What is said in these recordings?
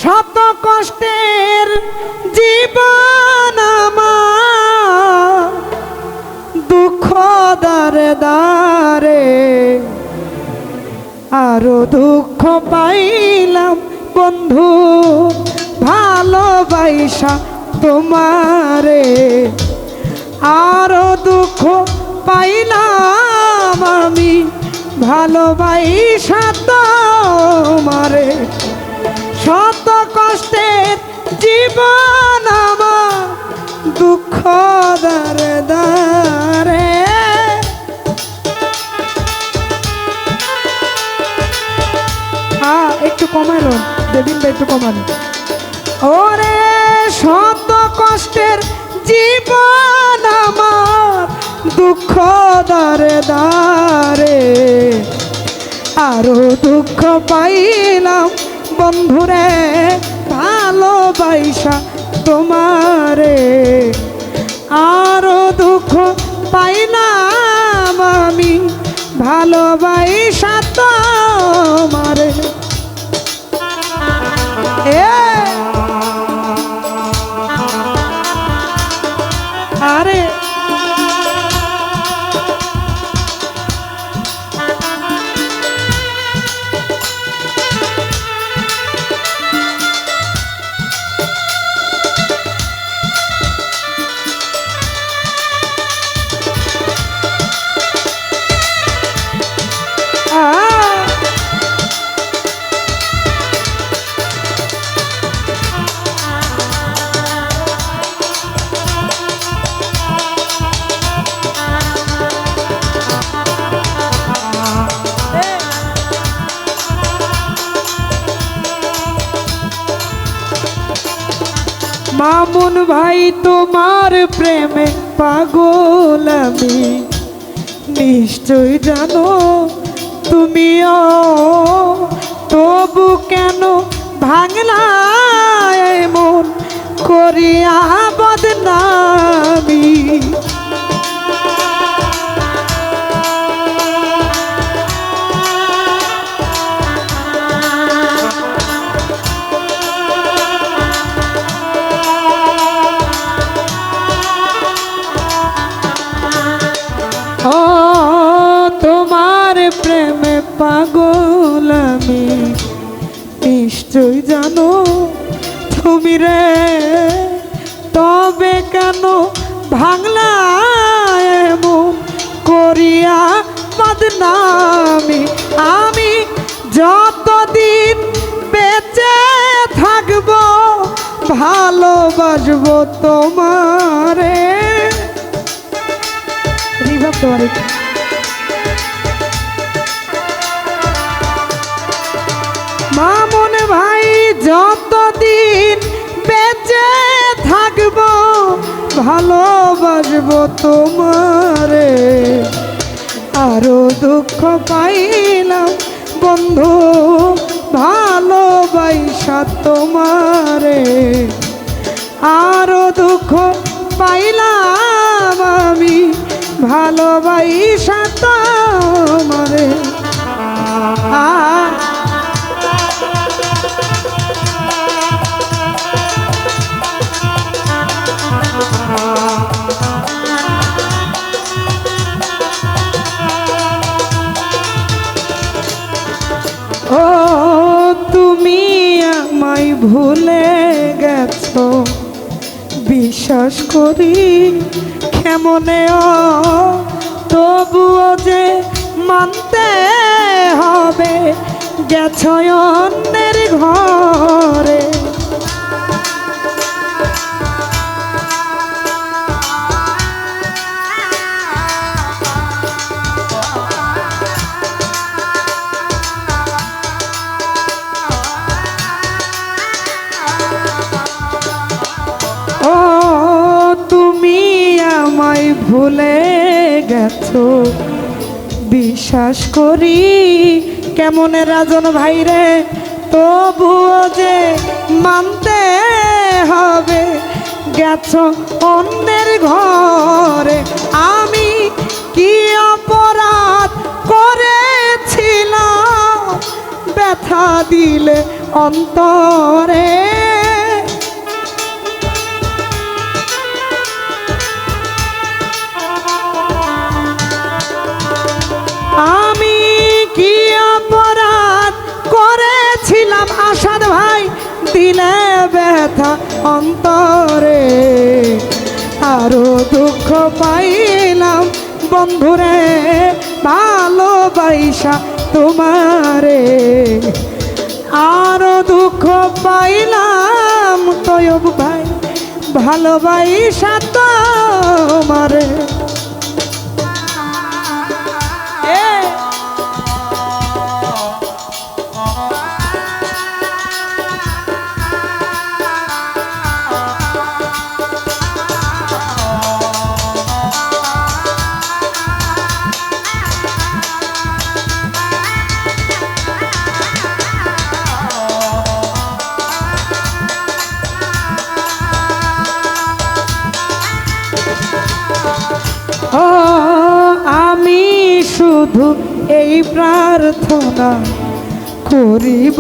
শত কষ্টের জীবন আমার, দুঃখ দারে দারে আরো দুঃখ পাইলাম বন্ধু ভালোবাসা তোমারে, আরো দুঃখ পাইলাম আমি ভালোবাসা তোমারে। শত কষ্টের জীবন আমার, দুঃখ দারে দারে একটু কমালো দেবিন ভাই, একটু কমানো। ওরে শত কষ্টের জীবন আমার, দুঃখ দারে দারে আরো দুঃখ পাইলাম বন্ধুরে ভালোবাসা তোমারে, আরো দুঃখ পাইলাম আমি ভালোবাসা তোমারে। আরে মামুন ভাই তোমার প্রেমে পাগল আমি, নিশ্চয় জানো তুমিও, তবু কেন ভাঙলা মন করিয়া বদনামি। ও তোমার প্রেমে পাগল আমি, নিশ্চয় জানো তুমি রে, তবে কেন ভাঙলা এমন করিয়া বদনামি। আমি যতদিন বেঁচে থাকবো ভালোবাসবো তোমারে। মামুন ভাই যতদিন বেঁচে থাকবো ভালোবাসবো তোমারে, আরো দুঃখ পাইলাম বন্ধু ভালোবাসা তোমারে, আরো দুঃখ পাইলাম আমি ভালোবাসা তোমারে। ও তুমি আমায় ভুলে গেছো বিশ্বাস করি কেমনে, তবুও যে মানতে হবে গেছো অন্যের ঘরে। ও তুমি আমায় ভুলে গেছো বিশ্বাস করি কেমনে রাজন ভাইরে, তবুও যে মানতে হবে গেছো অন্যের ঘরে। আমি কি অপরাধ করেছিলাম ব্যথা দিলে অন্তরে, দিলে ব্যথা অন্তরে, আরো দুঃখ পাইলাম বন্ধুরে ভালোবাসা তোমারে, আরো দুঃখ পাইলাম তয়ব ভাই ভালোবাসা তোমারে। ও আমি শুধু এই প্রার্থনা করিব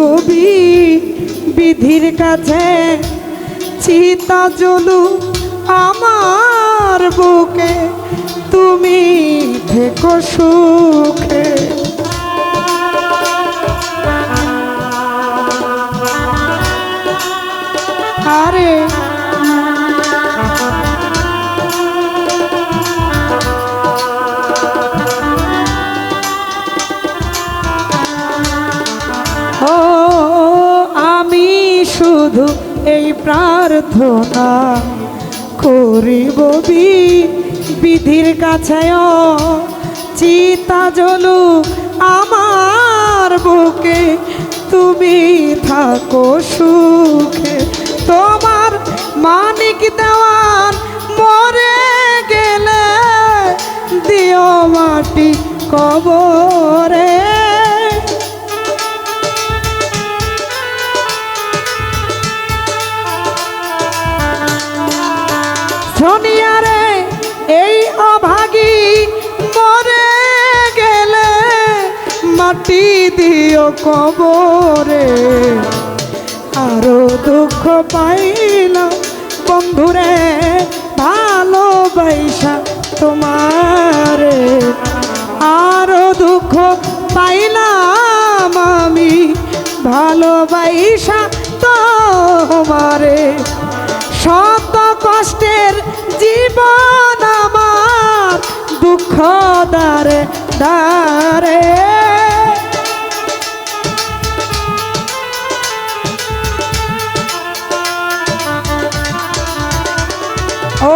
বিধির কাছে, চিতা জ্বলু আমার বুকে তুমি থেকো সুখে। আরে ও আমি শুধু এই প্রার্থনা করিব বিধির কাছে, চিতা জ্বলু আমার বুকে তুমি থাকো সুখে। তোমার মানিক দেওয়ান মরে গেলে দিও মাটি কবরে, সোনিয়ারে এই অভাগী মরে গেলে মাটি দিও কবরে, আরো দুঃখ পাইলাম বন্ধুরে ভালোবাসা তোমারে, আরো দুঃখ পাইলাম আমি ভালোবাসা তোমারে। শত কষ্টের জীবন আমার দুঃখ দারে দারে,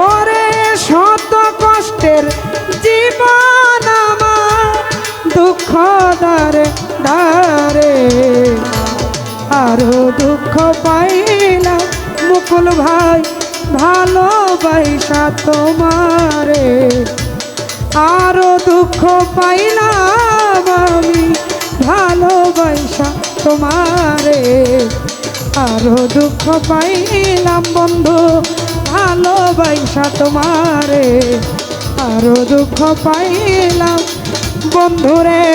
ওরে শত কষ্টের জীবন আমার দুঃখ দারে দারে, আরো দুঃখ পাইলাম মুকুল ভাই ভালোবাসা তোমারে, আরো দুঃখ পাইলাম আমি ভালোবাসা তোমারে, আরো দুঃখ পাইলাম বন্ধু ভালোবাসা তোমারে, আরো দুঃখ পাইলাম বন্ধুরে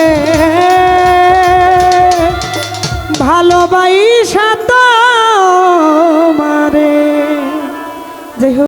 ভালোবাসা তোমারে। যাই হোক।